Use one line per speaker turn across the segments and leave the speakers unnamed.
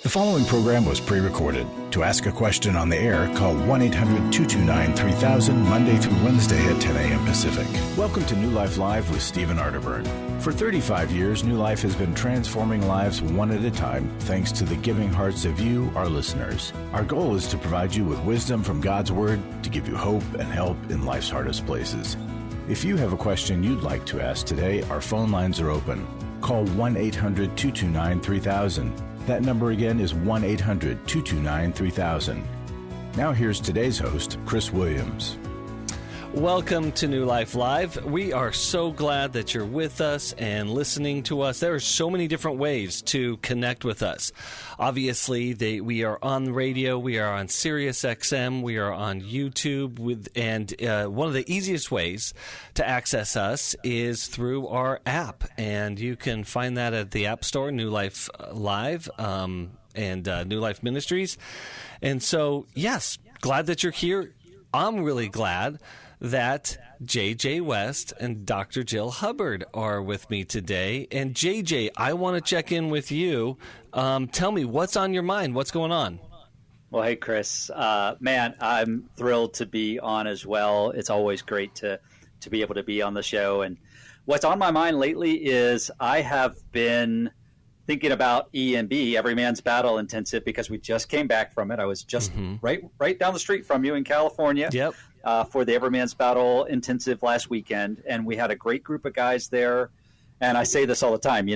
The following program was pre-recorded. To ask a question on the air, call 1-800-229-3000 Monday through Wednesday at 10 a.m. Pacific. Welcome to New Life Live with Stephen Arterburn. For 35 years, New Life has been transforming lives one at a time thanks to the giving hearts of you, our listeners. Our goal is to provide you with wisdom from God's Word to give you hope and help in life's hardest places. If you have a question you'd like to ask today, our phone lines are open. Call 1-800-229-3000. That number again is 1-800-229-3000. Now here's today's host, Chris Williams.
Welcome to New Life Live. We are so glad that you're with us and listening to us. There are so many different ways to connect with us. Obviously, we are on the radio. We are on Sirius XM. We are on YouTube. And one of the easiest ways to access us is through our app. And you can find that at the App Store, New Life Live, and New Life Ministries. And so, yes, glad that you're here. I'm really glad that J.J. West and Dr. Jill Hubbard are with me today. And J.J., I want to check in with you. Tell me, what's on your mind? What's going on?
Well, hey, Chris. Man, I'm thrilled to be on as well. It's always great to be able to be on the show. And what's on my mind lately is I have been thinking about EMB, Every Man's Battle Intensive, because we just came back from it. I was just right down the street from you in California.
Yep.
For the Every Man's Battle Intensive last weekend, and we had a great group of guys there. And I say this all the time,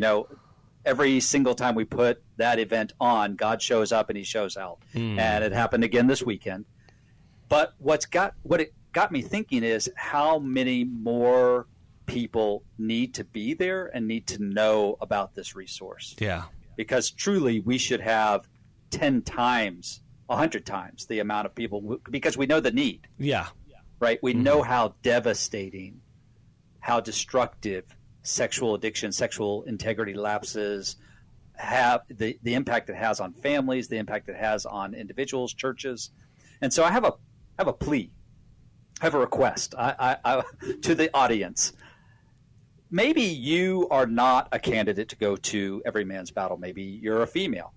every single time we put that event on, God shows up and he shows out. And it happened again this weekend. But what it got me thinking is how many more people need to be there and need to know about this resource.
Yeah.
Because truly we should have 10 times, 100 times the amount of people, because we know the need.
Yeah.
Right? We know how devastating, how destructive sexual addiction, sexual integrity lapses have, the impact it has on families, the impact it has on individuals, churches. And so I have a plea, I have a request I to the audience. Maybe you are not a candidate to go to Every Man's Battle. Maybe you're a female,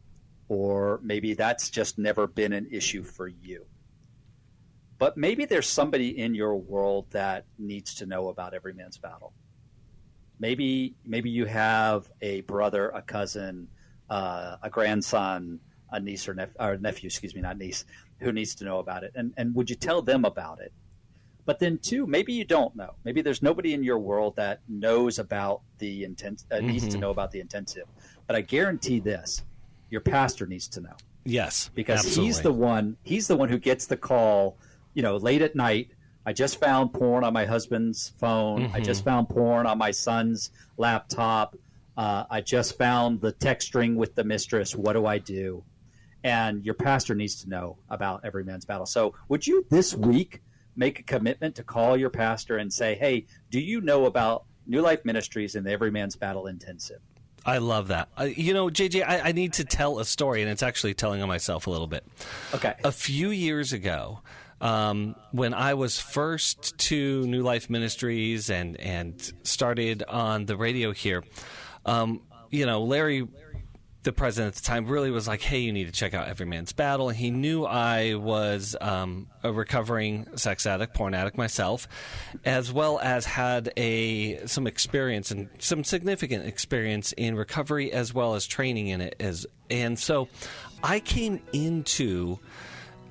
or maybe that's just never been an issue for you. But maybe there's somebody in your world that needs to know about Every Man's Battle. Maybe you have a brother, a cousin, a grandson, a niece or nephew, not niece, who needs to know about it. And would you tell them about it? But then, too, maybe you don't know. Maybe there's nobody in your world that knows about the needs to know about the intensive. But I guarantee this: your pastor needs to know.
Yes,
because
absolutely.
He's the one who gets the call. Late at night. I just found porn on my husband's phone. I just found porn on my son's laptop. I just found the text string with the mistress. What do I do? And your pastor needs to know about Every Man's Battle. So would you this week make a commitment to call your pastor and say, hey, do you know about New Life Ministries and the Every Man's Battle Intensive?
I love that. JJ, I need to tell a story, and it's actually telling on myself a little bit. Okay. A few years ago, when I was first to New Life Ministries and started on the radio here, Larry, the president at the time, really was like, hey, you need to check out Every Man's Battle. He knew I was a recovering sex addict, porn addict myself, as well as had some experience and some significant experience in recovery as well as training in it. And so I came into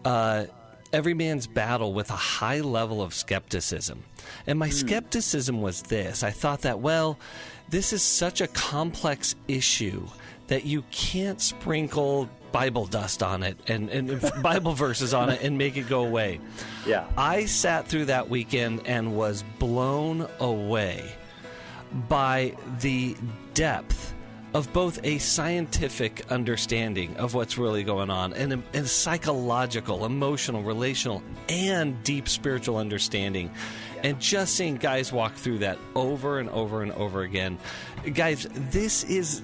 Every Man's Battle with a high level of skepticism. And my skepticism was this. I thought that, this is such a complex issue that you can't sprinkle Bible dust on it and Bible verses on it and make it go away. Yeah. I sat through that weekend and was blown away by the depth of both a scientific understanding of what's really going on and a psychological, emotional, relational, and deep spiritual understanding. And just seeing guys walk through that over and over and over again. Guys, this is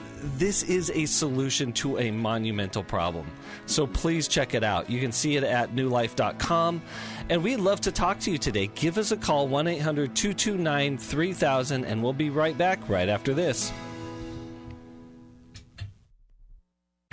a solution to a monumental problem. So please check it out. You can see it at newlife.com. And we'd love to talk to you today. Give us a call, 1-800-229-3000, and we'll be right back right after this.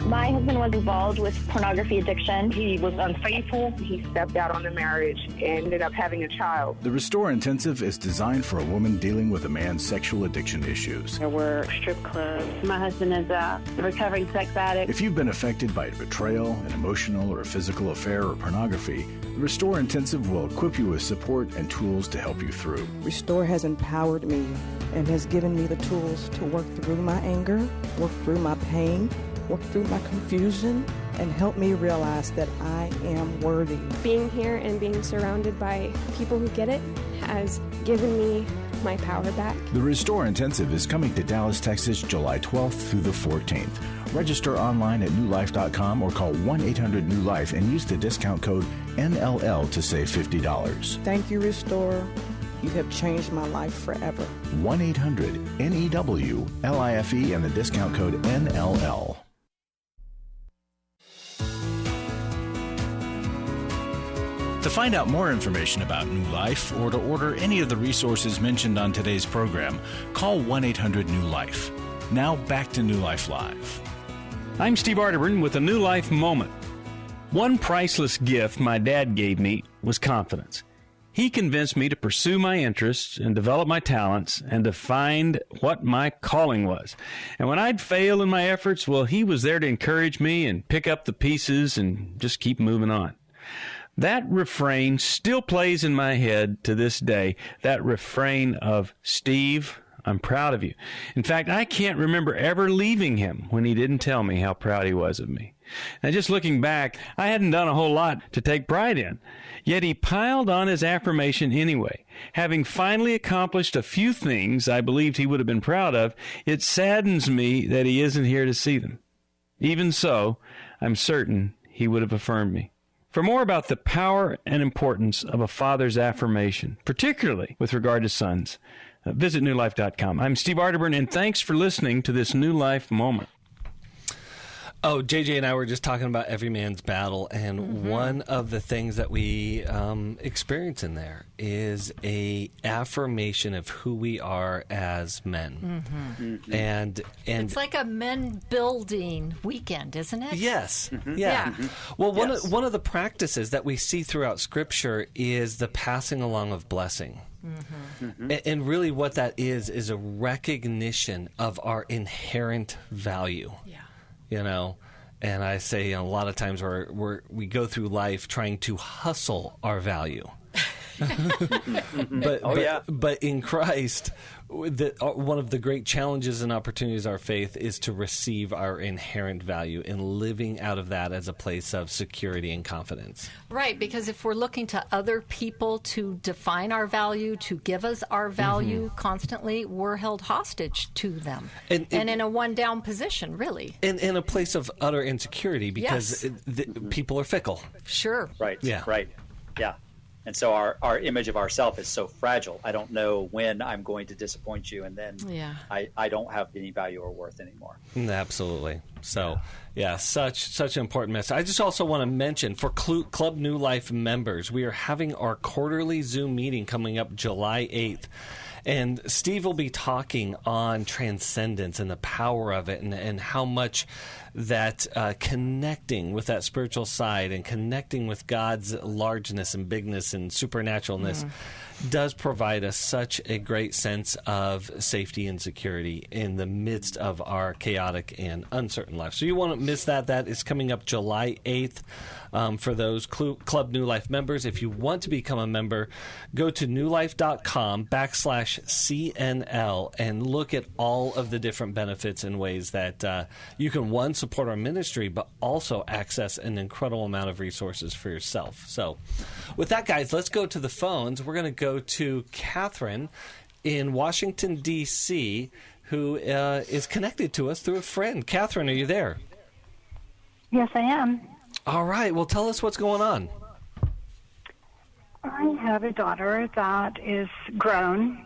My husband was involved with pornography addiction.
He was unfaithful. He stepped out on the marriage and ended up having a child.
The Restore Intensive is designed for a woman dealing with a man's sexual addiction issues.
There were strip clubs. My husband is a recovering sex addict.
If you've been affected by betrayal, an emotional or physical affair, or pornography, the Restore Intensive will equip you with support and tools to help you through.
Restore has empowered me and has given me the tools to work through my anger, work through my pain, work through my confusion, and help me realize that I am worthy.
Being here and being surrounded by people who get it has given me my power back.
The Restore Intensive is coming to Dallas, Texas, July 12th through the 14th. Register online at newlife.com or call 1-800-NEW-LIFE and use the discount code NLL to save $50.
Thank you, Restore. You have changed my life forever.
1-800-NEWLIFE and the discount code NLL. To find out more information about New Life or to order any of the resources mentioned on today's program, call 1-800-NEW-LIFE. Now back to New Life Live.
I'm Steve Arterburn with a New Life moment. One priceless gift my dad gave me was confidence. He convinced me to pursue my interests and develop my talents and to find what my calling was. And when I'd fail in my efforts, well, he was there to encourage me and pick up the pieces and just keep moving on. That refrain still plays in my head to this day, that refrain of, Steve, I'm proud of you. In fact, I can't remember ever leaving him when he didn't tell me how proud he was of me. Now, just looking back, I hadn't done a whole lot to take pride in. Yet he piled on his affirmation anyway. Having finally accomplished a few things I believed he would have been proud of, it saddens me that he isn't here to see them. Even so, I'm certain he would have affirmed me. For more about the power and importance of a father's affirmation, particularly with regard to sons, visit newlife.com. I'm Steve Arterburn, and thanks for listening to this New Life moment.
Oh, JJ and I were just talking about every man's battle, and one of the things that we experience in there is a affirmation of who we are as men. And
it's like a men building weekend, isn't it?
Yes. Yeah. Well, one of the practices that we see throughout Scripture is the passing along of blessing. And really what that is a recognition of our inherent value. You know, and I say a lot of times we go through life trying to hustle our value. But in Christ, one of the great challenges and opportunities of our faith is to receive our inherent value and living out of that as a place of security and confidence.
Right, because if we're looking to other people to define our value, to give us our value constantly, we're held hostage to them. And in a one-down position, really. In
a place of utter insecurity because people are fickle.
Sure.
Right.
Yeah.
Right. Yeah. And so our image of ourselves is so fragile. I don't know when I'm going to disappoint you, and then I don't have any value or worth anymore.
Absolutely. So, such an important message. I just also want to mention, for Club New Life members, we are having our quarterly Zoom meeting coming up July 8th. And Steve will be talking on transcendence and the power of it and how much that connecting with that spiritual side and connecting with God's largeness and bigness and supernaturalness does provide us such a great sense of safety and security in the midst of our chaotic and uncertain life. So you won't miss that. That is coming up July 8th. For those Club New Life members, if you want to become a member, go to newlife.com/CNL and look at all of the different benefits and ways that you can, one, support our ministry, but also access an incredible amount of resources for yourself. So with that, guys, let's go to the phones. We're going to go to Catherine in Washington, D.C., who is connected to us through a friend. Catherine, are you there?
Yes, I am.
All right. Well, tell us what's going on.
I have a daughter that is grown.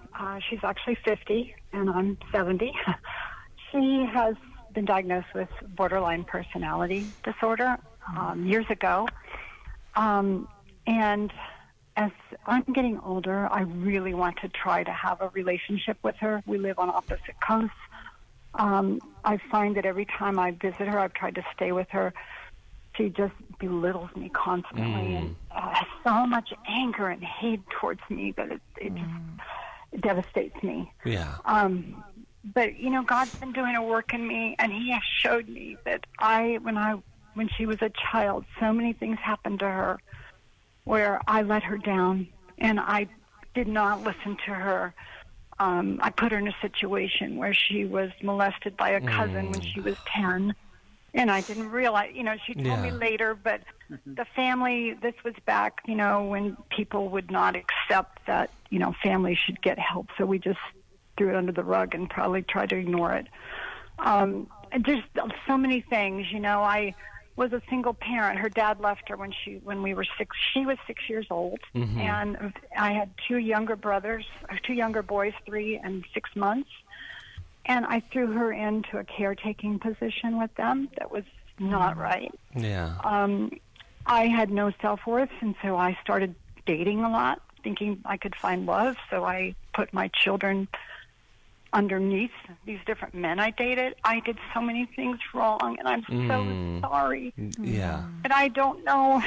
She's actually 50, and I'm 70. She has been diagnosed with borderline personality disorder years ago. And as I'm getting older, I really want to try to have a relationship with her. We live on opposite coasts. I find that every time I visit her, I've tried to stay with her, she just belittles me constantly and has so much anger and hate towards me that it just devastates me.
Yeah.
But, God's been doing a work in me, and He has showed me that when she was a child, so many things happened to her where I let her down, and I did not listen to her. I put her in a situation where she was molested by a cousin when she was 10, and I didn't realize, she told me later, but the family, this was back, when people would not accept that, families should get help, so we just threw it under the rug and probably tried to ignore it. There's so many things, I was a single parent. Her dad left her when we were 6. She was 6 years old, and I had 2 younger boys, 3 and 6 months, and I threw her into a caretaking position with them. That was not right.
Yeah.
I had no self-worth, and so I started dating a lot, thinking I could find love. So I put my children underneath these different men I dated. I did so many things wrong, and I'm so sorry.
Yeah.
But I don't know.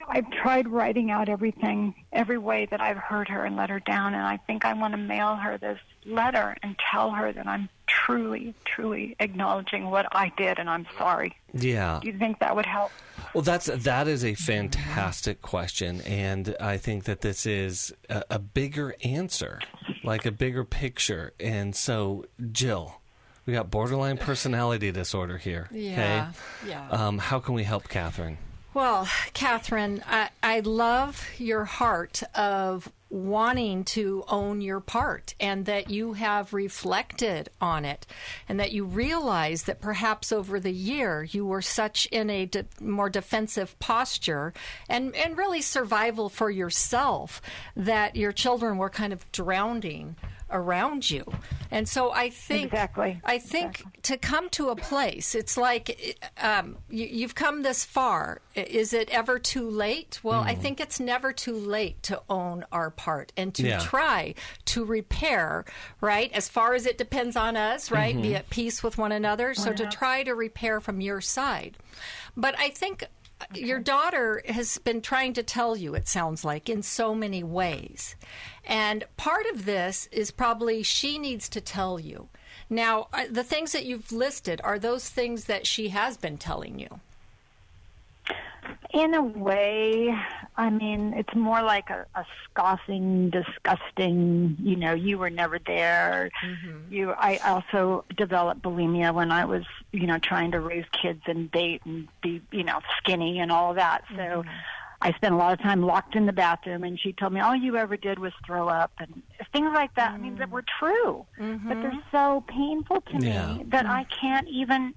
I've tried writing out everything, every way that I've hurt her and let her down, and I think I want to mail her this letter and tell her that I'm truly, truly acknowledging what I did, and I'm sorry.
Yeah.
Do you think that would help?
Well, that is a fantastic question, and I think that this is a bigger answer, like a bigger picture. And so, Jill, we got borderline personality disorder here.
Yeah.
Okay?
Yeah.
How can we help Catherine?
Well, Catherine, I love your heart of wanting to own your part, and that you have reflected on it, and that you realize that perhaps over the year you were such in a more defensive posture and really survival for yourself that your children were kind of drowning around you. And so I think to come to a place, it's like you've come this far. Is it ever too late? Well, I think it's never too late to own our part and to try to repair, right? As far as it depends on us, right? Be at peace with one another. So to try to repair from your side. But I think your daughter has been trying to tell you, it sounds like, in so many ways. And part of this is probably she needs to tell you. Now, the things that you've listed, are those things that she has been telling you?
In a way, I mean, it's more like a scoffing, disgusting, you were never there. I also developed bulimia when I was, trying to raise kids and date and be, skinny and all of that. So I spent a lot of time locked in the bathroom, and she told me all you ever did was throw up and things like that. I mean, that were true, but they're so painful to me that I can't even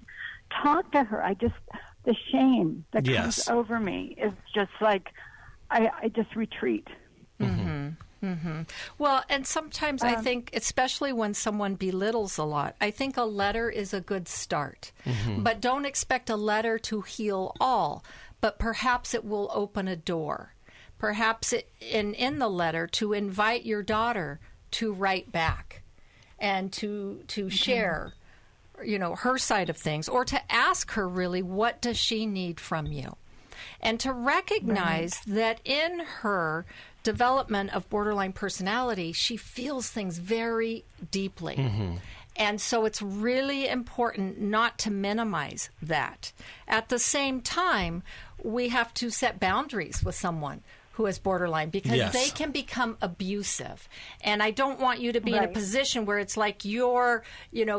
talk to her. The shame that comes over me is just like, I just retreat.
Well, and sometimes I think, especially when someone belittles a lot, I think a letter is a good start. But don't expect a letter to heal all, but perhaps it will open a door. Perhaps in the letter to invite your daughter to write back and to share her side of things, or to ask her really, what does she need from you? And to recognize that in her development of borderline personality, she feels things very deeply. And so it's really important not to minimize that. At the same time, we have to set boundaries with someone who is borderline, because they can become abusive. And I don't want you to be in a position where it's like you're,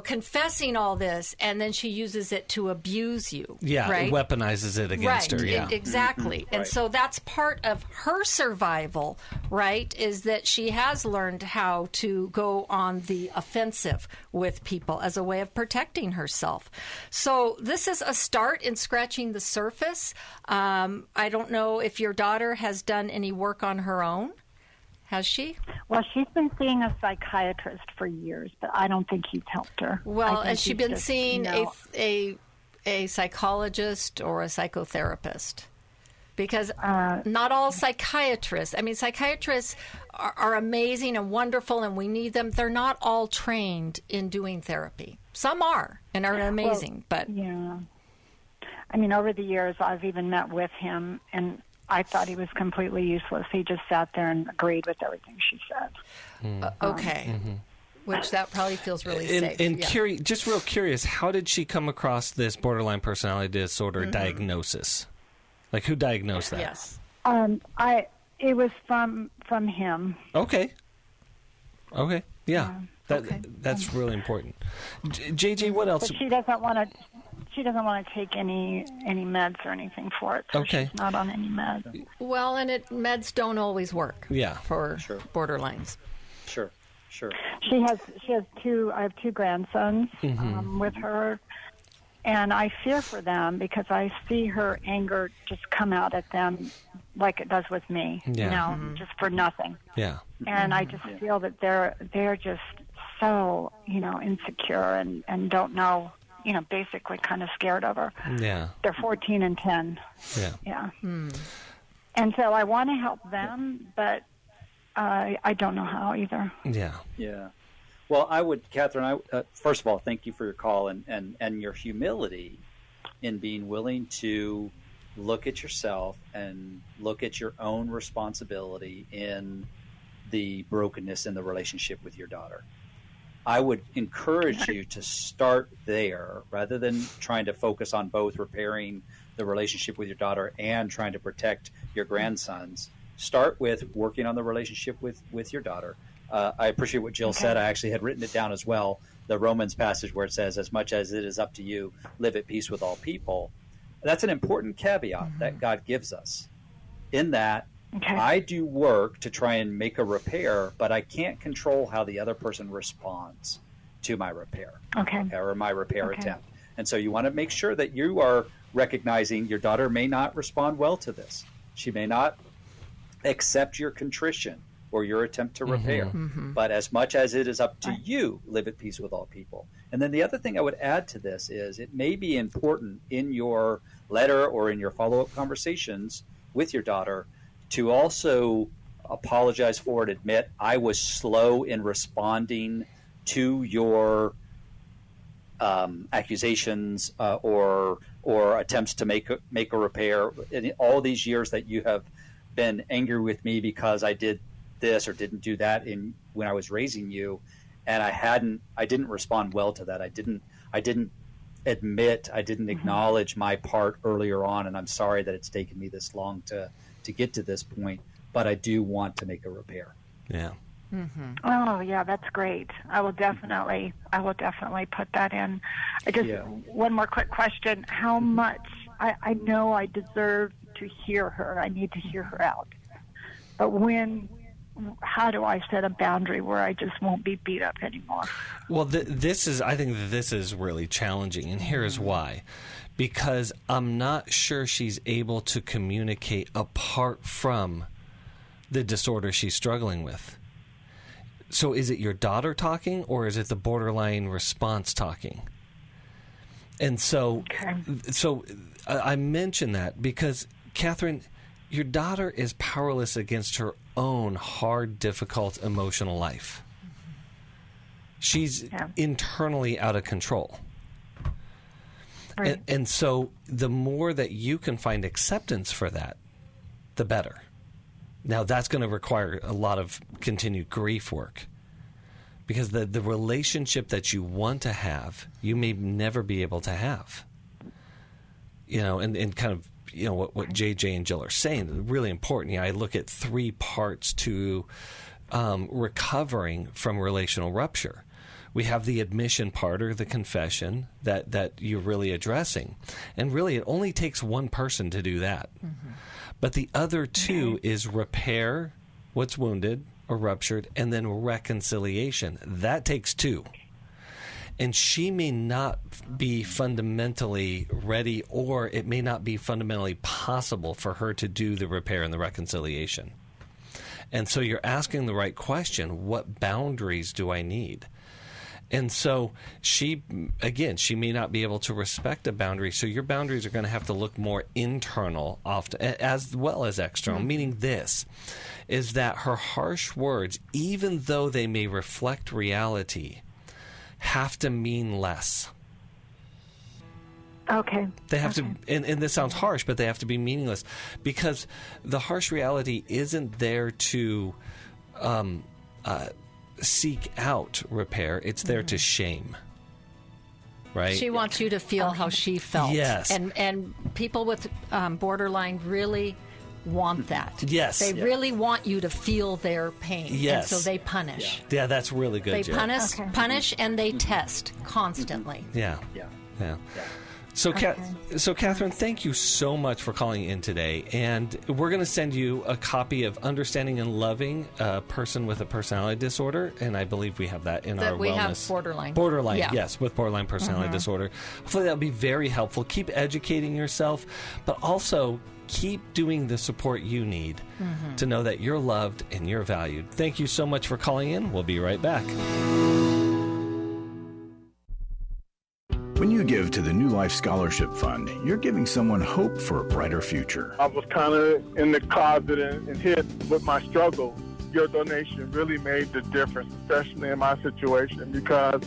confessing all this, and then she uses it to abuse you. Yeah, right?
Weaponizes it against her. Yeah,
exactly. And so that's part of her survival, right, is that she has learned how to go on the offensive with people as a way of protecting herself. So this is a start in scratching the surface. I don't know if your daughter has done any work on her own. Has she?
Well, she's been seeing a psychiatrist for years, but I don't think he's helped her.
Well, has she been seeing a psychologist or a psychotherapist? Because not all psychiatrists, psychiatrists are amazing and wonderful and we need them. They're not all trained in doing therapy. Some are and are amazing, but...
Yeah. Over the years, I've even met with him, and I thought he was completely useless. He just sat there and agreed with everything she said.
Okay. Which that probably feels really safe.
And just real curious, how did she come across this borderline personality disorder diagnosis? Like, who diagnosed that?
Yes.
It was from him.
Okay. Yeah. That's really important. JJ, what else?
But she doesn't want to. She doesn't want to take any meds or anything for it. So
okay.
She's not on any meds.
Well, and meds don't always work.
Yeah.
For borderlines.
Sure.
She has two. I have two grandsons with her. And I fear for them because I see her anger just come out at them like it does with me, just for nothing.
Yeah.
And I just feel that they're just so, insecure and don't know, basically kind of scared of her.
Yeah.
They're 14 and 10.
Yeah.
And so I want to help them, but I don't know how either.
Yeah. Well, Catherine, first of all, thank you for your call and your humility in being willing to look at yourself and look at your own responsibility in the brokenness in the relationship with your daughter. I would encourage you to start there rather than trying to focus on both repairing the relationship with your daughter and trying to protect your grandsons. Start with working on the relationship with your daughter. I appreciate what Jill said. I actually had written it down as well. The Romans passage where it says, as much as it is up to you, live at peace with all people. That's an important caveat that God gives us in that I do work to try and make a repair, but I can't control how the other person responds to my repair or my repair attempt. And so you want to make sure that you are recognizing your daughter may not respond well to this. She may not accept your contrition or your attempt to repair. But as much as it is up to you, live at peace with all people. And then the other thing I would add to this is it may be important in your letter or in your follow-up conversations with your daughter to also apologize for and admit I was slow in responding to your accusations or attempts to make a repair. In all these years that you have been angry with me because I did this or didn't do that when I was raising you, and I didn't respond well to that. I didn't admit, I didn't acknowledge my part earlier on, and I'm sorry that it's taken me this long to get to this point, but I do want to make a repair.
Yeah.
Oh yeah, that's great. I will definitely put that in. One more quick question. How much, I know I deserve to hear her. I need to hear her out. But how do I set a boundary where I just won't be beat up anymore?
Well, I think this is really challenging, and here is why. Because I'm not sure she's able to communicate apart from the disorder she's struggling with. So is it your daughter talking, or is it the borderline response talking? And so I mention that because, Catherine, your daughter is powerless against her own hard, difficult emotional life. She's internally out of control. Right. And so the more that you can find acceptance for that, the better. Now, that's going to require a lot of continued grief work because the relationship that you want to have, you may never be able to have. And kind of, what JJ and Jill are saying, really important. I look at 3 parts to recovering from relational rupture. We have the admission part or the confession that you're really addressing. And really, it only takes one person to do that. But the other 2 is repair what's wounded or ruptured, and then reconciliation. That takes 2. And she may not be fundamentally ready, or it may not be fundamentally possible for her to do the repair and the reconciliation. And so you're asking the right question, what boundaries do I need? And so she may not be able to respect a boundary. So your boundaries are going to have to look more internal often, as well as external, meaning this is that her harsh words, even though they may reflect reality, have to mean less.
Okay.
They have to, and this sounds harsh, but they have to be meaningless, because the harsh reality isn't there to seek out repair. It's there to shame. Right?
She wants you to feel how she felt.
Yes.
And people with borderline really want that.
Yes.
They really want you to feel their pain.
Yes.
And so they punish.
Yeah, that's really good,
They
Jill.
punish, and they test constantly.
Yeah. So, Catherine, thank you so much for calling in today. And we're going to send you a copy of Understanding and Loving a Person with a Personality Disorder. And I believe we have that in our
we
wellness.
have borderline.
Borderline,
Yeah.
yes, with borderline personality disorder. Hopefully that'll be very helpful. Keep educating yourself, but also keep doing the support you need to know that you're loved and you're valued. Thank you so much for calling in. We'll be right back.
When you give to the New Life Scholarship Fund, you're giving someone hope for a brighter future.
I was kind of in the closet and hit with my struggle. Your donation really made the difference, especially in my situation, because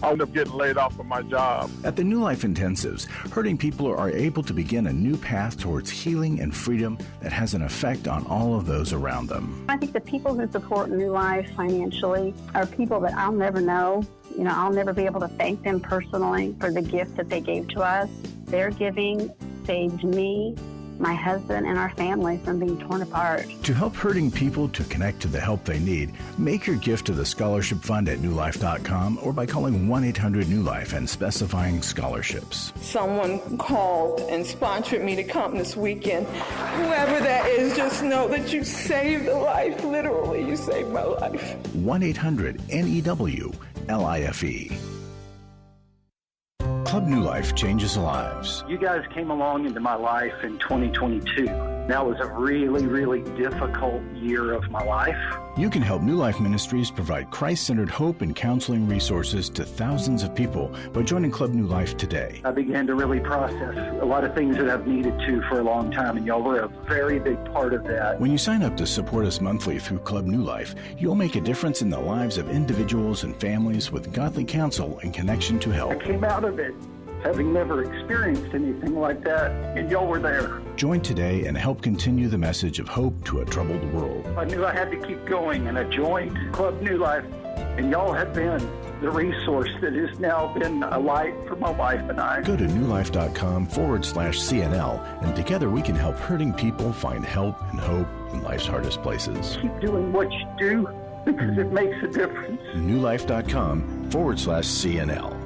I ended up getting laid off from my job.
At the New Life Intensives, hurting people are able to begin a new path towards healing and freedom that has an effect on all of those around them.
I think the people who support New Life financially are people that I'll never know. You know, I'll never be able to thank them personally for the gift that they gave to us. Their giving saved me, my husband, and our family from being torn apart.
To help hurting people to connect to the help they need, make your gift to the Scholarship Fund at newlife.com or by calling 1-800-NEW-LIFE and specifying scholarships.
Someone called and sponsored me to come this weekend. Whoever that is, just know that you saved a life. Literally, you saved my life.
1-800-NEW-LIFE. Club New Life changes lives.
You guys came along into my life in 2022. That was a really, really difficult year of my life.
You can help New Life Ministries provide Christ-centered hope and counseling resources to thousands of people by joining Club New Life today.
I began to really process a lot of things that I've needed to for a long time, and y'all were a very big part of that.
When you sign up to support us monthly through Club New Life, you'll make a difference in the lives of individuals and families with godly counsel and connection to help.
I came out of it having never experienced anything like that, and y'all were there.
Join today and help continue the message of hope to a troubled world.
I knew I had to keep going, and I joined Club New Life, and y'all have been the resource that has now been a light for my wife and I.
Go to newlife.com/CNL, and together we can help hurting people find help and hope in life's hardest places.
Keep doing what you do, because it makes a difference.
newlife.com/CNL.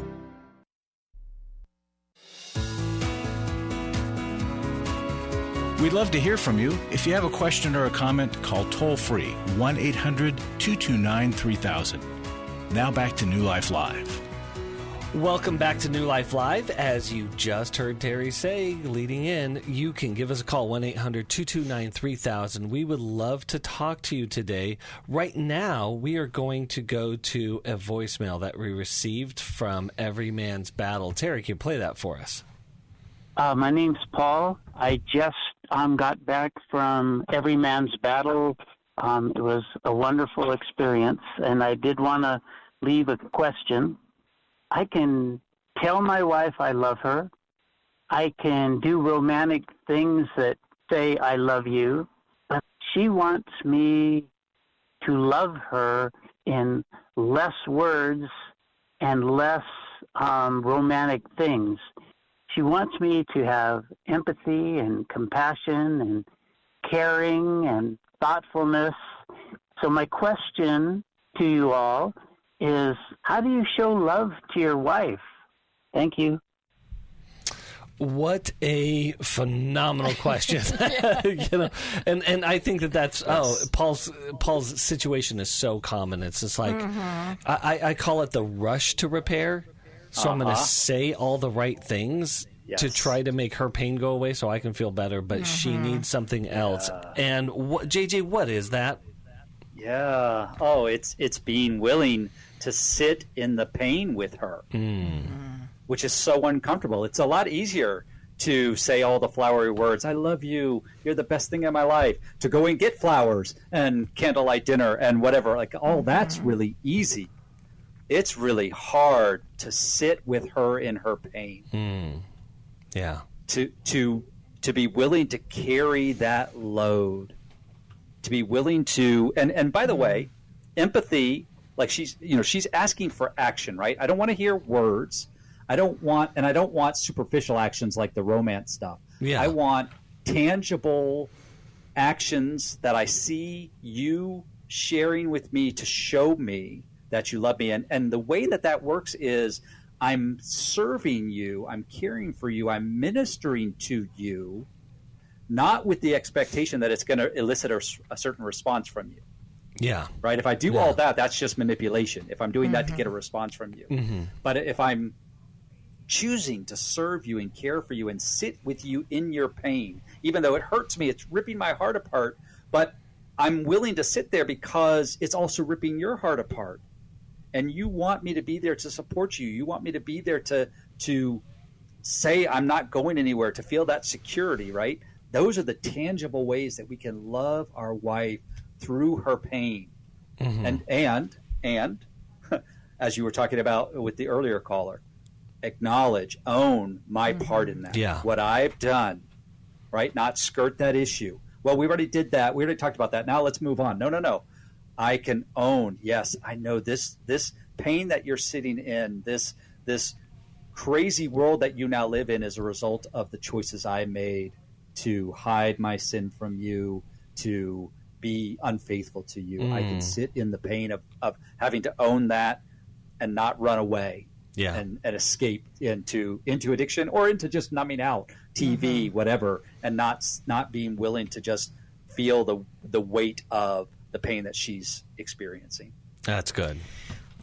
We'd love to hear from you. If you have a question or a comment, call toll-free 1-800-229-3000. Now back to New Life Live.
Welcome back to New Life Live. As you just heard Terry say, leading in, you can give us a call, 1-800-229-3000. We would love to talk to you today. Right now, we are going to go to a voicemail that we received from Every Man's Battle. Terry, can you play that for us?
My name's Paul. I just got back from Every Man's Battle. It was a wonderful experience, and I did want to leave a question. I can tell my wife I love her. I can do romantic things that say I love you, but she wants me to love her in less words and less romantic things. She wants me to have empathy and compassion and caring and thoughtfulness. So my question to you all is, how do you show love to your wife? Thank you.
What a phenomenal question. And I think that's Paul's situation is so common. It's just like I call it the rush to repair. So I'm going to say all the right things to try to make her pain go away so I can feel better, but she needs something else. And JJ, what is that?
Yeah. Oh, it's being willing to sit in the pain with her, which is so uncomfortable. It's a lot easier to say all the flowery words, I love you, you're the best thing in my life, to go and get flowers and candlelight dinner and whatever. Like, all that's really easy. It's really hard to sit with her in her pain.
Yeah.
To be willing to carry that load, to be willing to, and by the way, empathy, like she's asking for action, right? I don't want to hear words. I don't want superficial actions like the romance stuff.
Yeah.
I want tangible actions that I see you sharing with me to show me that you love me. And the way that works is I'm serving you, I'm caring for you, I'm ministering to you, not with the expectation that it's going to elicit a certain response from you.
Yeah.
Right? If I do all that, that's just manipulation. If I'm doing that to get a response from you. But if I'm choosing to serve you and care for you and sit with you in your pain, even though it hurts me, it's ripping my heart apart, but I'm willing to sit there because it's also ripping your heart apart. And you want me to be there to support you. You want me to be there to say I'm not going anywhere, to feel that security, right? Those are the tangible ways that we can love our wife through her pain. And as you were talking about with the earlier caller, acknowledge, own my part in that.
Yeah.
What I've done, right? Not skirt that issue. Well, we already did that. We already talked about that. Now let's move on. No. I can own, yes, I know this pain that you're sitting in, this crazy world that you now live in is a result of the choices I made to hide my sin from you, to be unfaithful to you. I can sit in the pain of having to own that and not run away.
Yeah.
And escape into addiction or into just numbing out, TV, whatever, and not being willing to just feel the weight of the pain that she's experiencing.
That's good.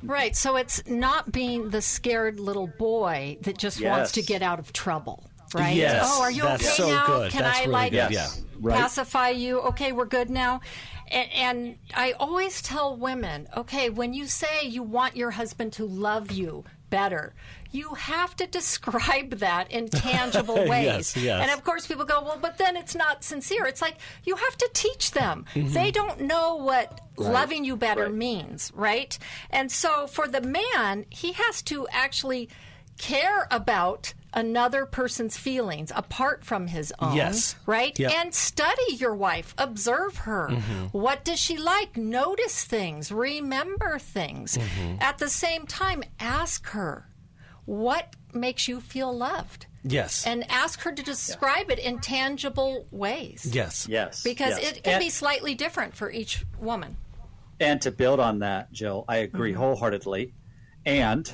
Right. So it's not being the scared little boy that just wants to get out of trouble. Right?
Yes.
Oh, are you
That's
okay
so
now?
good.
Can
That's
I
really good. Yeah.
Right.
pacify you? Okay, we're good now. And I always tell women, okay, when you say you want your husband to love you better, you have to describe that in tangible ways.
Yes.
And of course people go, well, but then it's not sincere. It's like you have to teach them. They don't know what loving you better means, right? And so for the man, he has to actually care about another person's feelings apart from his own, right?
Yep.
And study your wife, observe her. What does she like? Notice things, remember things. At the same time, ask her, what makes you feel loved?
Yes.
And ask her to describe it in tangible ways.
Yes.
Because it can be slightly different for each woman.
And to build on that, Jill, I agree wholeheartedly. And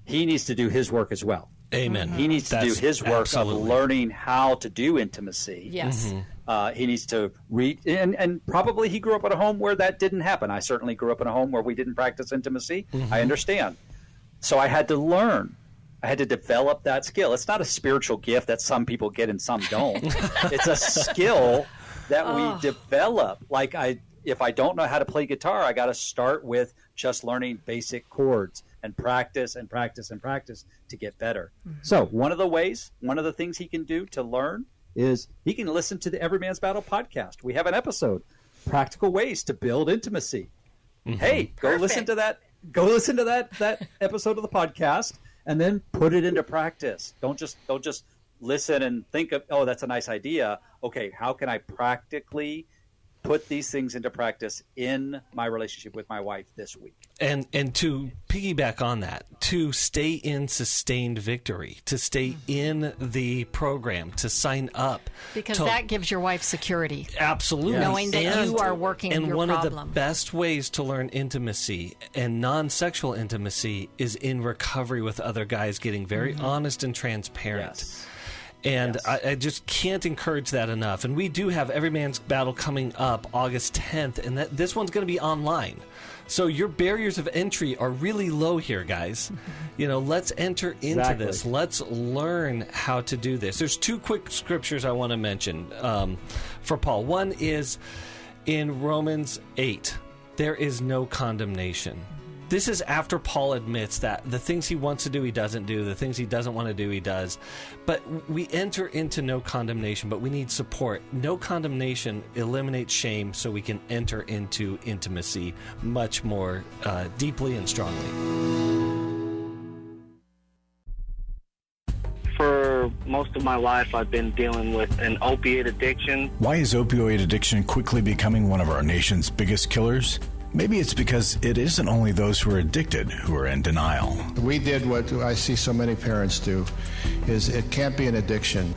he needs to do his work as well.
Amen.
He needs to do his work of learning how to do intimacy.
Yes.
He needs to read, and probably he grew up in a home where that didn't happen. I certainly grew up in a home where we didn't practice intimacy. I understand. So I had to learn. I had to develop that skill. It's not a spiritual gift that some people get and some don't. It's a skill that we develop. Like if I don't know how to play guitar, I got to start with just learning basic chords and practice and practice and practice to get better. So one of the things he can do to learn is he can listen to the Every Man's Battle podcast. We have an episode, Practical Ways to Build Intimacy. Hey, go listen to that episode of the podcast and then put it into practice. Don't just listen and think of, oh, that's a nice idea. Okay, how can I practically put these things into practice in my relationship with my wife this week?
And to piggyback on that, to stay in sustained victory, to stay in the program, to sign up.
Because that gives your wife security.
Absolutely.
Knowing that you are working your problem.
And one of the best ways to learn intimacy and non-sexual intimacy is in recovery with other guys, getting very honest and transparent. And I just can't encourage that enough. And we do have Every Man's Battle coming up August 10th, and this one's going to be online. So your barriers of entry are really low here, guys. Let's enter into this. Let's learn how to do this. There's two quick scriptures I want to mention for Paul. One is in Romans 8. There is no condemnation This is after Paul admits that the things he wants to do, he doesn't do. The things he doesn't want to do, he does. But we enter into no condemnation, but we need support. No condemnation eliminates shame so we can enter into intimacy much more deeply and strongly.
For most of my life, I've been dealing with an opiate addiction.
Why is opioid addiction quickly becoming one of our nation's biggest killers? Maybe it's because it isn't only those who are addicted who are in denial.
We did what I see so many parents do, is it can't be an addiction.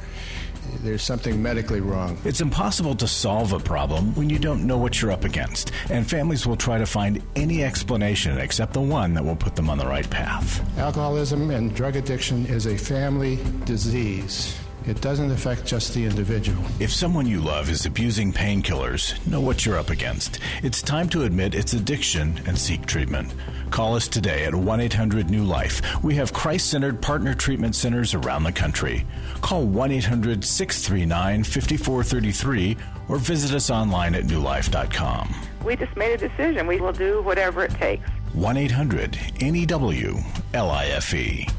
There's something medically wrong.
It's impossible to solve a problem when you don't know what you're up against, and families will try to find any explanation except the one that will put them on the right path.
Alcoholism and drug addiction is a family disease. It doesn't affect just the individual.
If someone you love is abusing painkillers, know what you're up against. It's time to admit it's addiction and seek treatment. Call us today at 1-800-NEW-LIFE. We have Christ-centered partner treatment centers around the country. Call 1-800-639-5433 or visit us online at newlife.com.
We just made a decision. We will do whatever it takes.
1-800-NEW-LIFE.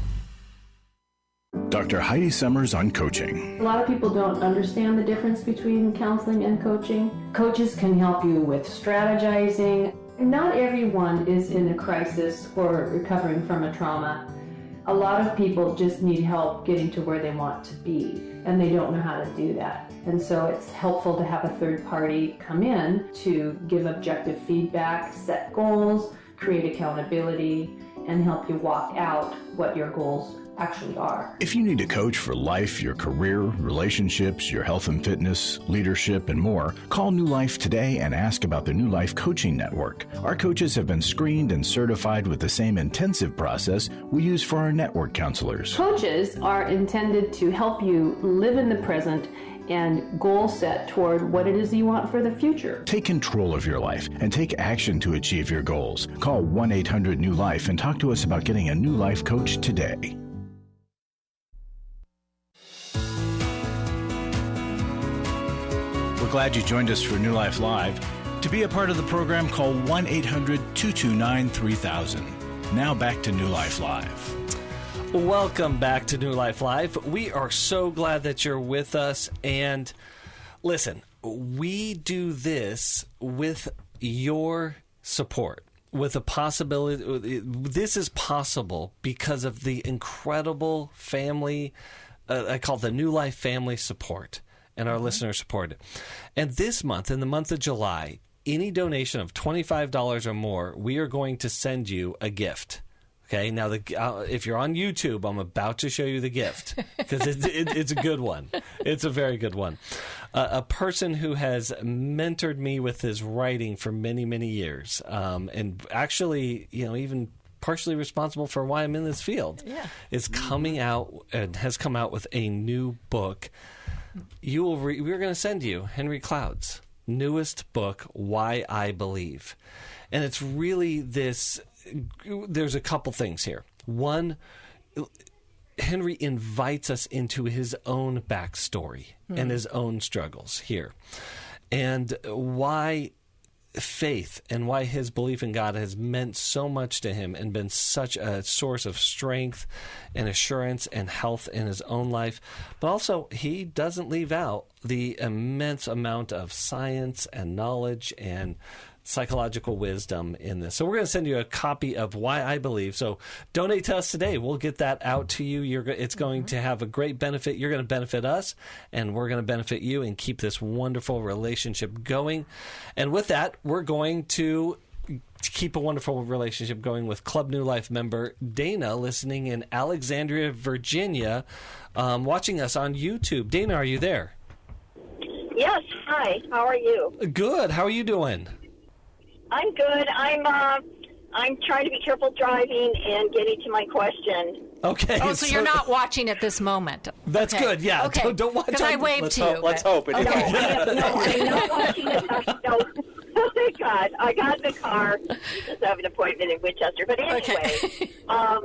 Dr. Heidi Summers on coaching.
A lot of people don't understand the difference between counseling and coaching. Coaches can help you with strategizing. Not everyone is in a crisis or recovering from a trauma. A lot of people just need help getting to where they want to be, and they don't know how to do that. And so it's helpful to have a third party come in to give objective feedback, set goals, create accountability, and help you walk out what your goals actually are.
If you need a coach for life, your career, relationships, your health and fitness, leadership, and more, call New Life today and ask about the New Life Coaching Network. Our coaches have been screened and certified with the same intensive process we use for our network counselors.
Coaches are intended to help you live in the present and goal set toward what it is you want for the future.
Take control of your life and take action to achieve your goals. Call 1-800-NEW-LIFE and talk to us about getting a New Life coach today. We're glad you joined us for New Life Live. To be a part of the program, call 1-800-229-3000. Now back to New Life Live.
Welcome back to New Life Live. We are so glad that you're with us. And listen, we do this with your support, with a possibility. This is possible because of the incredible family, I call it the New Life family support, and our listeners support it. And this month, in the month of July, any donation of $25 or more, we are going to send you a gift. Okay, now if you're on YouTube, I'm about to show you the gift because it's a good one. It's a very good one. A person who has mentored me with his writing for many, many years, and actually, even partially responsible for why I'm in this field, is coming out and has come out with a new book. We're going to send you Henry Cloud's newest book, Why I Believe, and it's really this. There's a couple things here. One, Henry invites us into his own backstory and his own struggles here, and why faith and why his belief in God has meant so much to him and been such a source of strength and assurance and health in his own life. But also, he doesn't leave out the immense amount of science and knowledge and psychological wisdom in this. So we're going to send you a copy of Why I Believe. So donate to us today. We'll get that out to you. It's going to have a great benefit. You're going to benefit us, and we're going to benefit you and keep this wonderful relationship going. And with that, we're going to keep a wonderful relationship going with Club New Life member Dana, listening in Alexandria, Virginia, watching us on YouTube. Dana, are you there?
Yes. Hi. How are you?
Good. How are you doing?
I'm good. I'm trying to be careful driving and getting to my question.
Okay.
Oh, so you're not watching at this moment.
That's good. Yeah.
Okay.
Don't watch.
Because I waved to you.
Let's hope.
Okay. I'm not watching it. No. Oh, thank God. I got in the car. Just have an appointment in Winchester. But anyway, I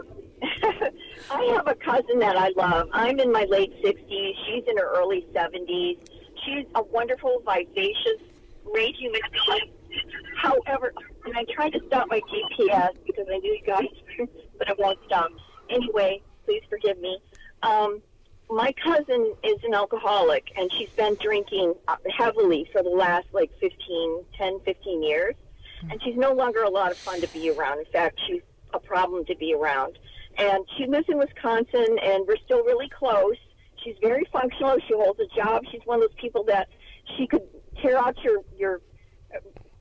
have a cousin that I love. I'm in my late 60s. She's in her early 70s. She's a wonderful, vivacious, great human being. However, and I tried to stop my GPS because I knew you guys, but it won't stop. Anyway, please forgive me. My cousin is an alcoholic, and she's been drinking heavily for the last, 10, 15 years. And she's no longer a lot of fun to be around. In fact, she's a problem to be around. And she lives in Wisconsin, and we're still really close. She's very functional. She holds a job. She's one of those people that she could tear out your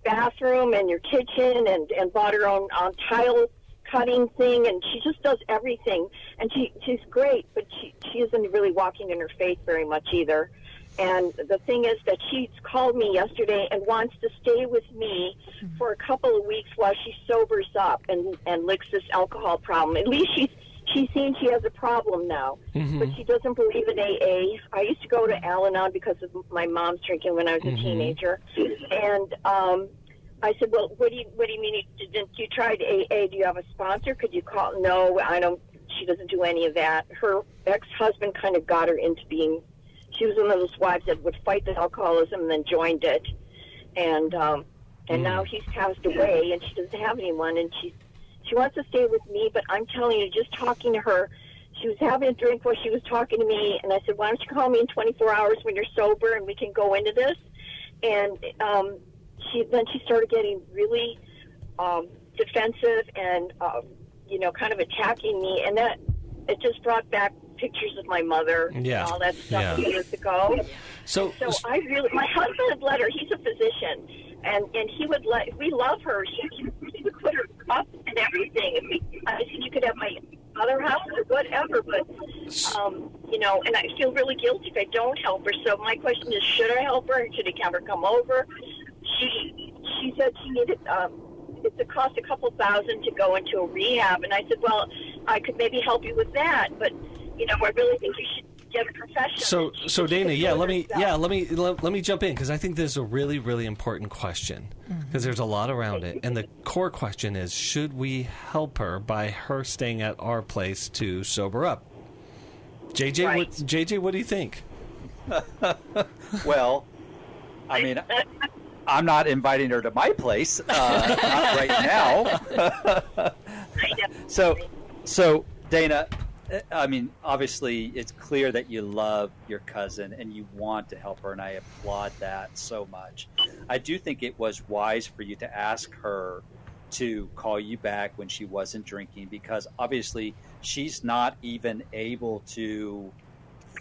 bathroom and your kitchen and bought her own tile cutting thing, and she just does everything. And she's great, but she isn't really walking in her faith very much either. And the thing is that she's called me yesterday and wants to stay with me for a couple of weeks while she sobers up and licks this alcohol problem. At least she's seen she has a problem now, but she doesn't believe in AA. I used to go to Al-Anon because of my mom's drinking when I was a teenager, and I said, "Well, what do you mean? Didn't you tried AA? Do you have a sponsor? Could you call?" No, I don't. She doesn't do any of that. Her ex-husband kind of got her into being. She was one of those wives that would fight the alcoholism and then joined it, and now he's passed away, and she doesn't have anyone, and she wants to stay with me. But I'm telling you, just talking to her, she was having a drink while she was talking to me, and I said, "Why don't you call me in 24 hours when you're sober, and we can go into this?" And she started getting really defensive and kind of attacking me, and that it just brought back pictures of my mother and all that stuff years ago. So I really, my husband had let her. He's a physician, and he would we love her. He would put her up and everything. I said you could have my other house or whatever, but and I feel really guilty if I don't help her. So my question is, should I help her? Should I have her come over? She said she needed. It cost a couple $1,000 to go into a rehab, and I said, well, I could maybe help you with that, but I really think you should get a professional.
So Dana, let me jump in because I think this is a really, really important question because there's a lot around it, and the core question is, should we help her by her staying at our place to sober up? JJ, right. What do you think?
Well, I mean, I'm not inviting her to my place, not right now. So Dana, I mean, obviously it's clear that you love your cousin and you want to help her, and I applaud that so much. I do think it was wise for you to ask her to call you back when she wasn't drinking, because obviously she's not even able to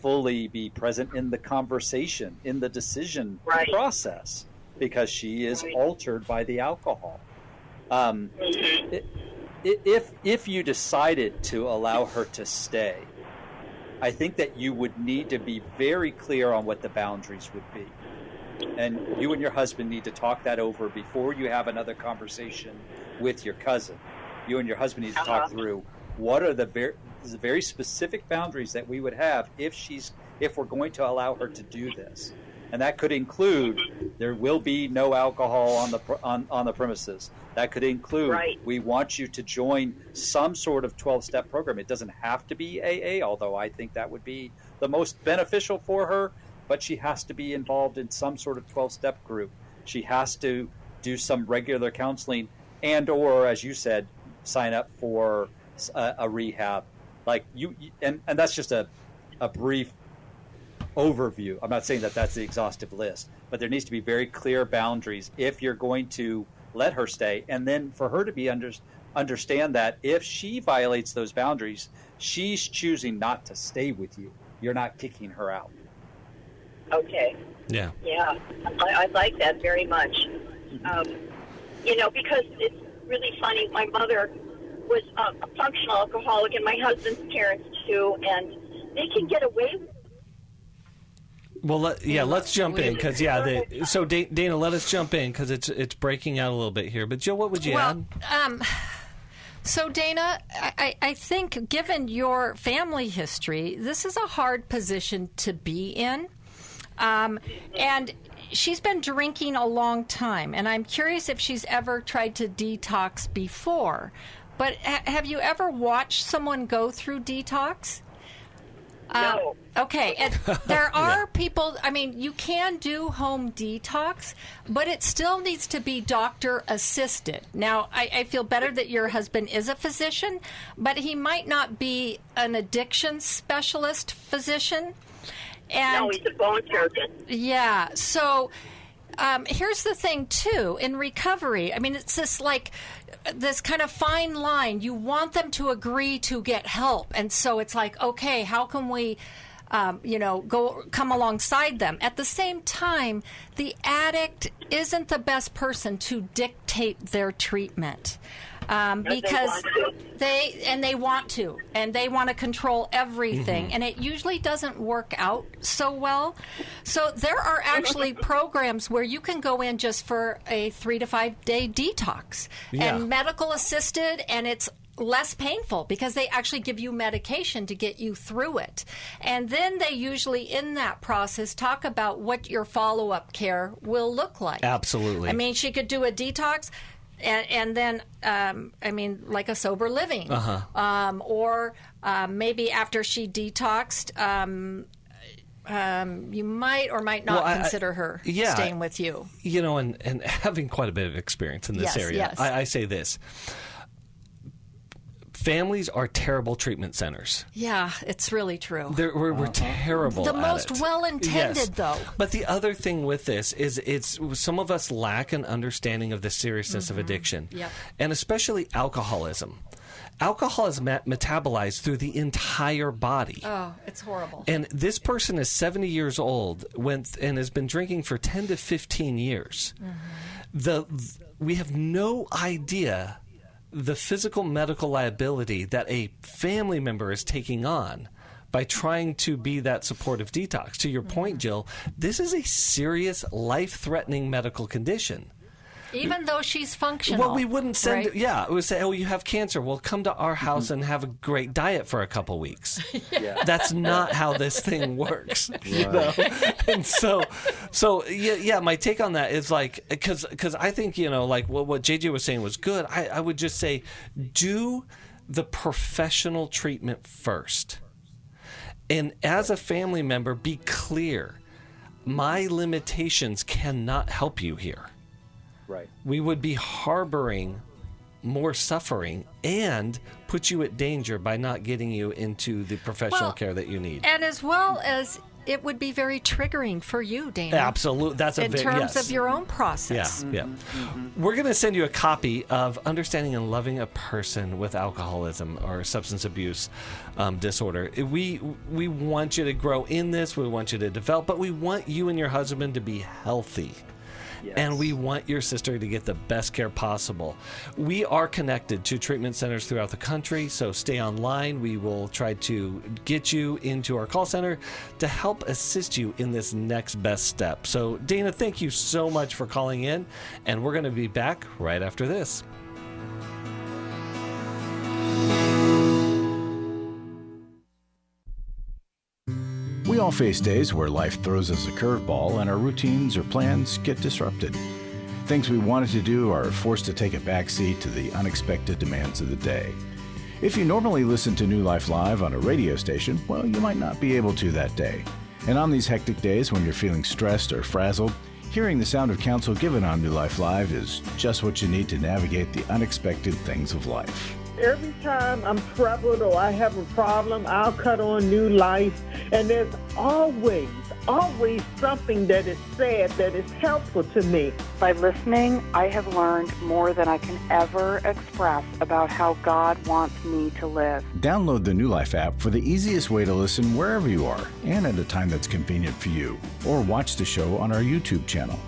fully be present in the conversation, in the decision process, because she is altered by the alcohol. If you decided to allow her to stay, I think that you would need to be very clear on what the boundaries would be. And you and your husband need to talk that over before you have another conversation with your cousin. You and your husband need to talk through what are the very specific boundaries that we would have if we're going to allow her to do this. And that could include there will be no alcohol on the premises. That could include we want you to join some sort of 12-step program. It doesn't have to be AA, although I think that would be the most beneficial for her. But she has to be involved in some sort of 12-step group. She has to do some regular counseling or, as you said, sign up for a rehab. And that's just a brief overview. I'm not saying that that's the exhaustive list, but there needs to be very clear boundaries if you're going to let her stay, and then for her to be understand that if she violates those boundaries, she's choosing not to stay with you. You're not kicking her out.
Okay.
Yeah.
Yeah, I like that very much. Because it's really funny. My mother was a functional alcoholic, and my husband's parents too, and they can get away with.
Well, let's jump in because so Dana, let us jump in because it's breaking out a little bit here. But Jill, what would you add?
So Dana, I think given your family history, this is a hard position to be in, and she's been drinking a long time, and I'm curious if she's ever tried to detox before. But have you ever watched someone go through detox?
No.
Okay, and there are people, I mean, you can do home detox, but it still needs to be doctor assisted. Now, I feel better that your husband is a physician, but he might not be an addiction specialist physician. And,
no, he's a bone surgeon.
Yeah, so here's the thing, too, in recovery, I mean, it's this kind of fine line. You want them to agree to get help, and so it's like, okay, how can we come alongside them? At the same time, the addict isn't the best person to dictate their treatment. Because they want to control everything, and it usually doesn't work out so well. So there are actually programs where you can go in just for a 3 to 5 day detox, and medical assisted, and it's less painful because they actually give you medication to get you through it. And then they usually, in that process, talk about what your follow-up care will look like.
Absolutely.
I mean, she could do a detox, and then, like a sober living. Or maybe after she detoxed, you might or might not consider her staying with you.
You know, and having quite a bit of experience in this area, I say this. Families are terrible treatment centers.
Yeah, it's really true.
We're terrible
the
at
most
it.
well-intended, though.
But the other thing with this is some of us lack an understanding of the seriousness of addiction, and especially alcoholism. Alcohol is metabolized through the entire body.
Oh, it's horrible.
And this person is 70 years old and has been drinking for 10 to 15 years. We have no idea the physical medical liability that a family member is taking on by trying to be that supportive detox. To your point, Jill, this is a serious, life-threatening medical condition.
Even though she's functional.
Well, we wouldn't send... Right? Yeah, we would say, oh, you have cancer. Well, come to our house and have a great diet for a couple weeks. That's not how this thing works. You know? And so my take on that is like... Because I think, like what JJ was saying was good. I would just say, do the professional treatment first. And as a family member, be clear. My limitations cannot help you here.
Right.
We would be harboring more suffering and put you at danger by not getting you into the professional care that you need.
And as well as it would be very triggering for you, Dana.
Absolutely. That's
in terms of your own process.
Yeah. We're going to send you a copy of Understanding and Loving a Person with Alcoholism or Substance Abuse Disorder. We want you to grow in this. We want you to develop, but we want you and your husband to be healthy. Yes. And we want your sister to get the best care possible. We are connected to treatment centers throughout the country, so stay online. We will try to get you into our call center to help assist you in this next best step. So, Dana, thank you so much for calling in, and we're going to be back right after this.
We all face days where life throws us a curveball and our routines or plans get disrupted. Things we wanted to do are forced to take a backseat to the unexpected demands of the day. If you normally listen to New Life Live on a radio station, well, you might not be able to that day. And on these hectic days when you're feeling stressed or frazzled, hearing the sound of counsel given on New Life Live is just what you need to navigate the unexpected things of life.
Every time I'm troubled or I have a problem, I'll cut on New Life, and there's always something that is said that is helpful to me.
By listening, I have learned more than I can ever express about how God wants me to live.
Download the New Life app for the easiest way to listen wherever you are and at a time that's convenient for you, or watch the show on our YouTube channel.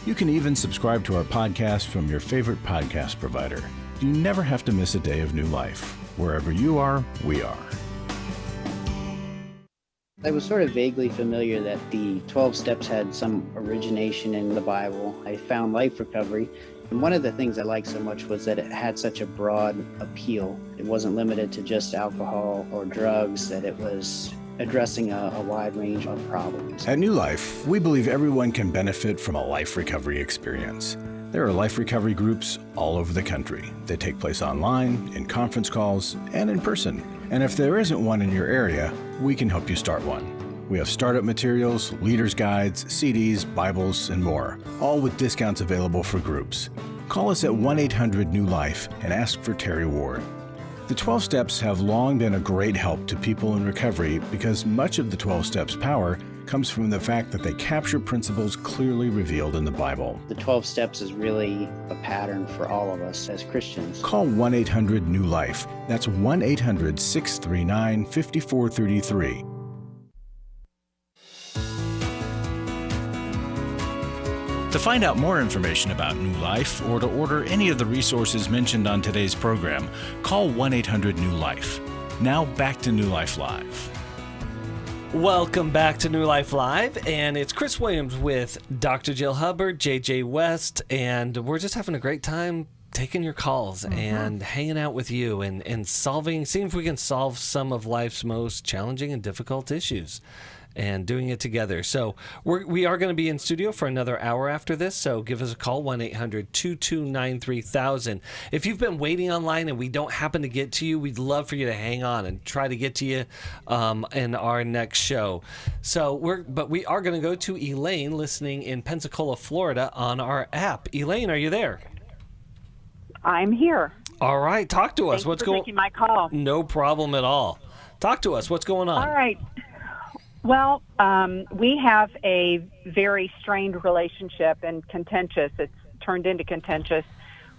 You can even subscribe to our podcast from your favorite podcast provider. You never have to miss a day of New Life. Wherever you are, we are.
I was sort of vaguely familiar that the 12 steps had some origination in the Bible. I found Life Recovery, and one of the things I liked so much was that it had such a broad appeal. It wasn't limited to just alcohol or drugs, that it was addressing a wide range of problems.
At New Life, we believe everyone can benefit from a life recovery experience. There are life recovery groups all over the country. They take place online, in conference calls, and in person. And if there isn't one in your area, we can help you start one. We have startup materials, leaders' guides, CDs, Bibles, and more, all with discounts available for groups. Call us at 1-800-NEW-LIFE and ask for Terry Ward. The 12 Steps have long been a great help to people in recovery because much of the 12 Steps' power comes from the fact that they capture principles clearly revealed in the Bible.
The 12 Steps is really a pattern for all of us as Christians.
Call 1-800-NEW-LIFE. That's 1-800-639-5433. To find out more information about New Life or to order any of the resources mentioned on today's program, call 1-800-NEW-LIFE. Now back to New Life Live.
Welcome back to New Life Live, and it's Chris Williams with Dr. Jill Hubbard, JJ West, and we're just having a great time taking your calls and hanging out with you and seeing if we can solve some of life's most challenging and difficult issues and doing it together. So we are going to be in studio for another hour after this, so give us a call, 1-800-229-3000. If you've been waiting online and we don't happen to get to you, we'd love for you to hang on and try to get to you in our next show. So we are going to go to Elaine listening in Pensacola, Florida on our app. Elaine, are you there?
I'm here.
All right, talk to us.
Thanks for taking my call.
No problem at all. Talk to us. What's going on?
All right. Well, we have a very strained relationship and contentious. It's turned into contentious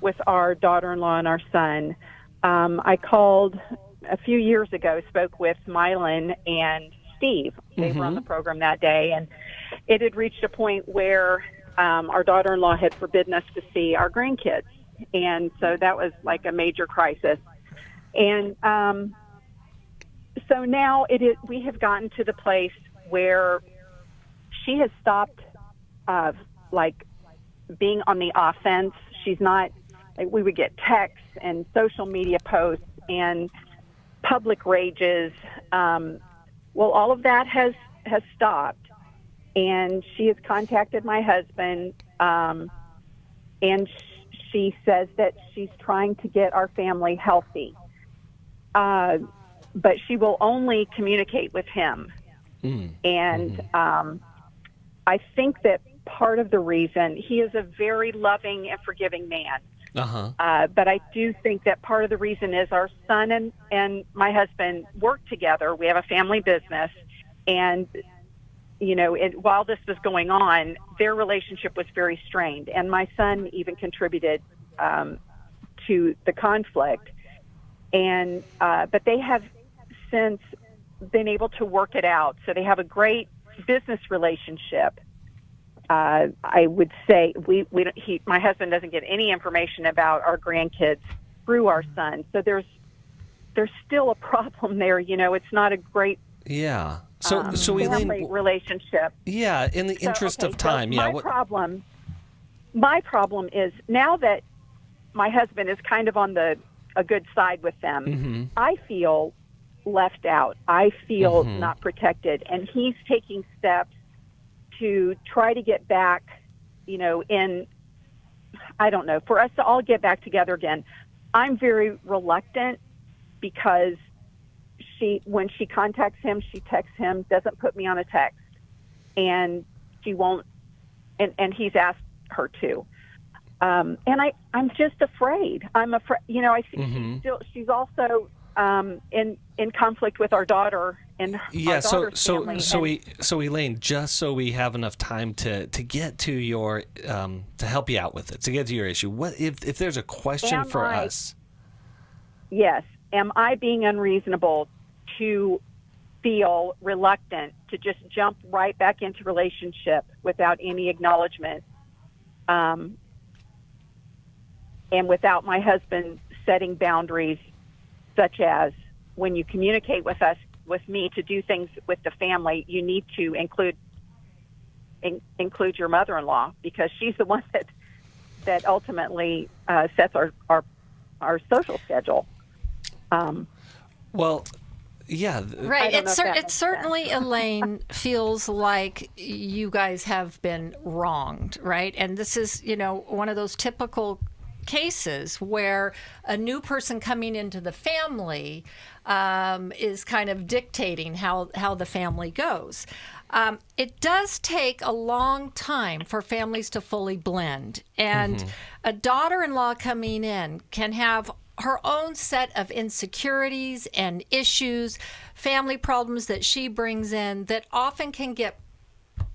with our daughter-in-law and our son. I called a few years ago, spoke with Mylan and Steve. They were on the program that day, and it had reached a point where our daughter-in-law had forbidden us to see our grandkids. And so that was like a major crisis. And so now we have gotten to the place where she has stopped being on the offense. She's not, we would get texts and social media posts and public rages. Well, all of that has stopped. And she has contacted my husband, and she says that she's trying to get our family healthy. But she will only communicate with him. And I think that part of the reason, he is a very loving and forgiving man. But I do think that part of the reason is our son and my husband work together. We have a family business. And, you know, while this was going on, their relationship was very strained. And my son even contributed to the conflict. And but they have since been able to work it out. So they have a great business relationship. I would say my husband doesn't get any information about our grandkids through our son. So there's still a problem there. You know, it's not a great
So
family
Elaine,
relationship.
Yeah, in the interest of time.
My problem is now that my husband is kind of on a good side with them, I feel left out. I feel not protected. And he's taking steps to try to get back, you know, for us to all get back together again. I'm very reluctant because when she contacts him, she texts him, doesn't put me on a text, and she won't, and he's asked her to. And I'm just afraid. I'm afraid, you know, I think she's also in conflict with our daughter and our daughter's family.
So Elaine, just so we have enough time to get to your to help you out with it, to get to your issue, what if there's a question for us?
Yes, am I being unreasonable to feel reluctant to just jump right back into relationship without any acknowledgement, and without my husband setting boundaries, such as when you communicate with me to do things with the family, you need to include your mother-in-law, because she's the one that ultimately sets our social schedule.
Well, yeah.
Right. It certainly, Elaine, feels like you guys have been wronged, right? And this is, you know, one of those typical cases where a new person coming into the family is kind of dictating how the family goes. It does take a long time for families to fully blend. And a daughter-in-law coming in can have her own set of insecurities and issues, family problems that she brings in that often can get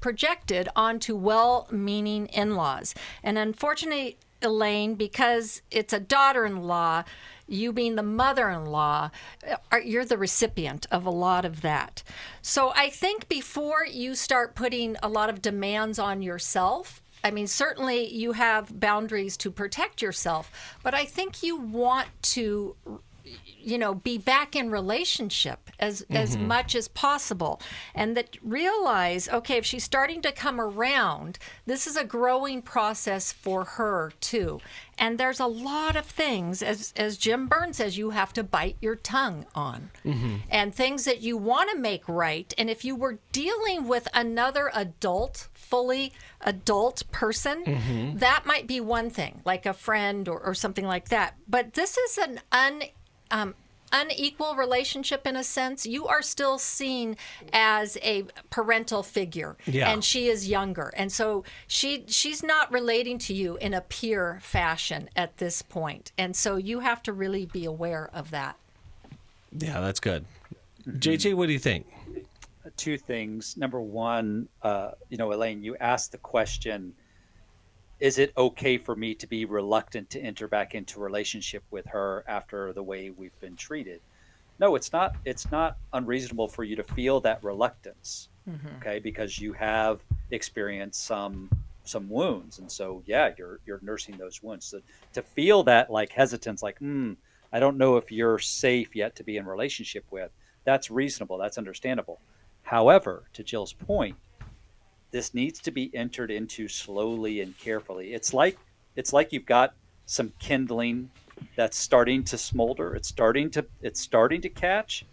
projected onto well-meaning in-laws. And unfortunately, Elaine, because it's a daughter-in-law, you being the mother-in-law, you're the recipient of a lot of that. So I think before you start putting a lot of demands on yourself, I mean, certainly you have boundaries to protect yourself, but I think you want to, be back in relationship as much as possible. And that realize, okay, if she's starting to come around, this is a growing process for her too. And there's a lot of things, as Jim Burns says, you have to bite your tongue on. And things that you want to make right. And if you were dealing with another fully adult person, that might be one thing, like a friend or something like that. But this is an unequal relationship in a sense. You are still seen as a parental figure, and she is younger, and so she's not relating to you in a peer fashion at this point, and so you have to really be aware of that.
Yeah, that's good. JJ, what do you think?
Two things. Number one, Elaine, you asked the question, is it okay for me to be reluctant to enter back into a relationship with her after the way we've been treated? No, it's not. It's not unreasonable for you to feel that reluctance, okay? Because you have experienced some wounds, and so you're nursing those wounds. So to feel that like hesitance, like I don't know if you're safe yet to be in relationship with, that's reasonable. That's understandable. However, to Jill's point, this needs to be entered into slowly and carefully. It's like you've got some kindling that's starting to smolder. It's starting to catch.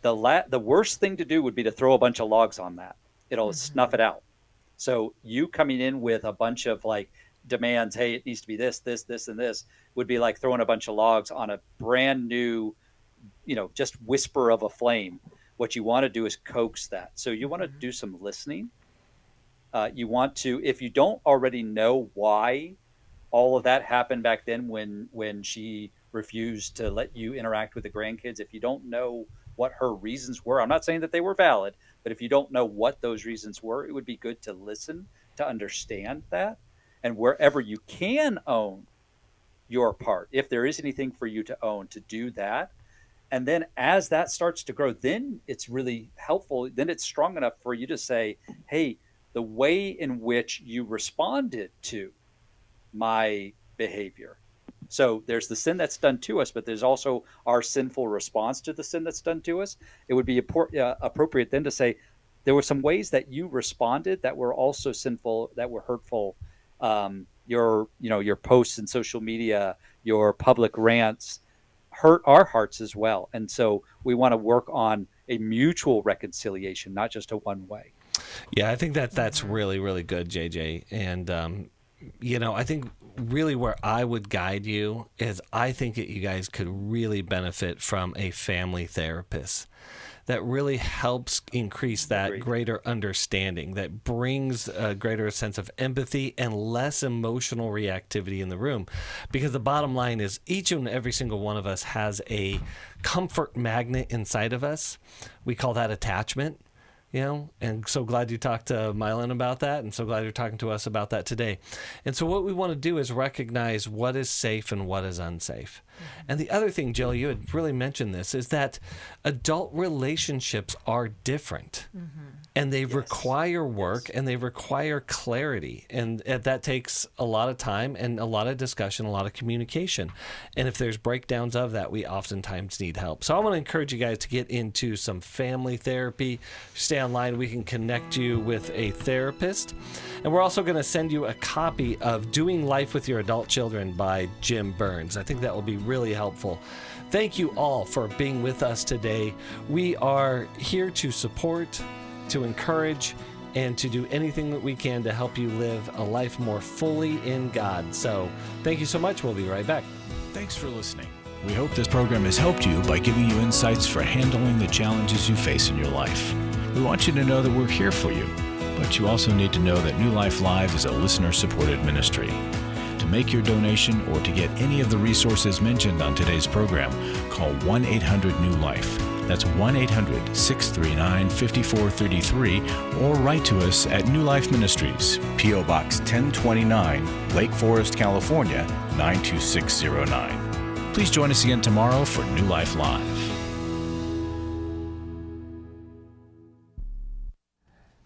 The worst thing to do would be to throw a bunch of logs on that. It'll snuff it out. So you coming in with a bunch of like demands, hey, it needs to be this, this, this, and this, would be like throwing a bunch of logs on a brand new, just whisper of a flame. What you want to do is coax that. So you want to do some listening. You want to, if you don't already know why all of that happened back then when she refused to let you interact with the grandkids, if you don't know what her reasons were, I'm not saying that they were valid, but if you don't know what those reasons were, it would be good to listen, to understand that. And wherever you can own your part, if there is anything for you to own, to do that. And then as that starts to grow, then it's really helpful. Then it's strong enough for you to say, hey, the way in which you responded to my behavior. So there's the sin that's done to us, but there's also our sinful response to the sin that's done to us. It would be appropriate then to say, there were some ways that you responded that were also sinful, that were hurtful. Your posts in social media, your public rants hurt our hearts as well. And so we want to work on a mutual reconciliation, not just a one way.
Yeah, I think that's really, really good, JJ. And, I think really where I would guide you is I think that you guys could really benefit from a family therapist that really helps increase that greater understanding, that brings a greater sense of empathy and less emotional reactivity in the room. Because the bottom line is each and every single one of us has a comfort magnet inside of us. We call that attachment. And so glad you talked to Mylan about that, and so glad you're talking to us about that today. And so what we want to do is recognize what is safe and what is unsafe. And the other thing, Jill, you had really mentioned this, is that adult relationships are different. And they require work, and they require clarity. And that takes a lot of time and a lot of discussion, a lot of communication. And if there's breakdowns of that, we oftentimes need help. So I want to encourage you guys to get into some family therapy. Stay online. We can connect you with a therapist. And we're also going to send you a copy of Doing Life with Your Adult Children by Jim Burns. I think that will be really helpful. Thank you all for being with us today. We are here to support, to encourage, and to do anything that we can to help you live a life more fully in God. So thank you so much. We'll be right back.
Thanks for listening. We hope this program has helped you by giving you insights for handling the challenges you face in your life. We want you to know that we're here for you, but you also need to know that New Life Live is a listener-supported ministry. To make your donation or to get any of the resources mentioned on today's program, call 1-800-NEW-LIFE. That's 1-800-639-5433, or write to us at New Life Ministries, P.O. Box 1029, Lake Forest, California, 92609. Please join us again tomorrow for New Life Live.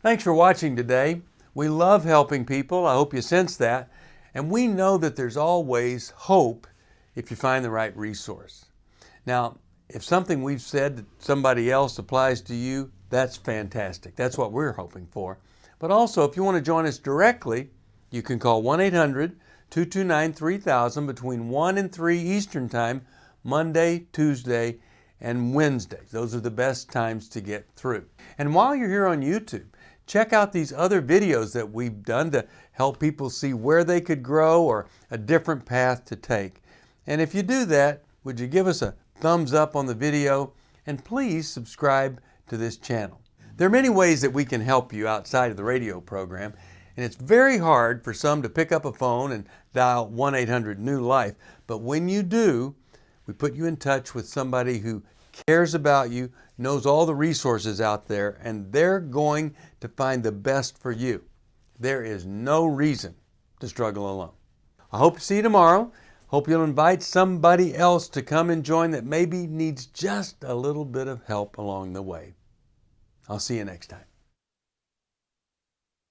Thanks for watching today. We love helping people. I hope you sense that. And we know that there's always hope if you find the right resource. Now, if something we've said to somebody else applies to you, that's fantastic. That's what we're hoping for. But also, if you want to join us directly, you can call 1-800-229-3000 between 1 and 3 Eastern Time, Monday, Tuesday, and Wednesday. Those are the best times to get through. And while you're here on YouTube, check out these other videos that we've done to help people see where they could grow or a different path to take. And if you do that, would you give us a thumbs up on the video, and please subscribe to this channel. There are many ways that we can help you outside of the radio program, and it's very hard for some to pick up a phone and dial 1-800-NEW-LIFE. But when you do, we put you in touch with somebody who cares about you, knows all the resources out there, and they're going to find the best for you. There is no reason to struggle alone. I hope to see you tomorrow. Hope you'll invite somebody else to come and join that maybe needs just a little bit of help along the way. I'll see you next time.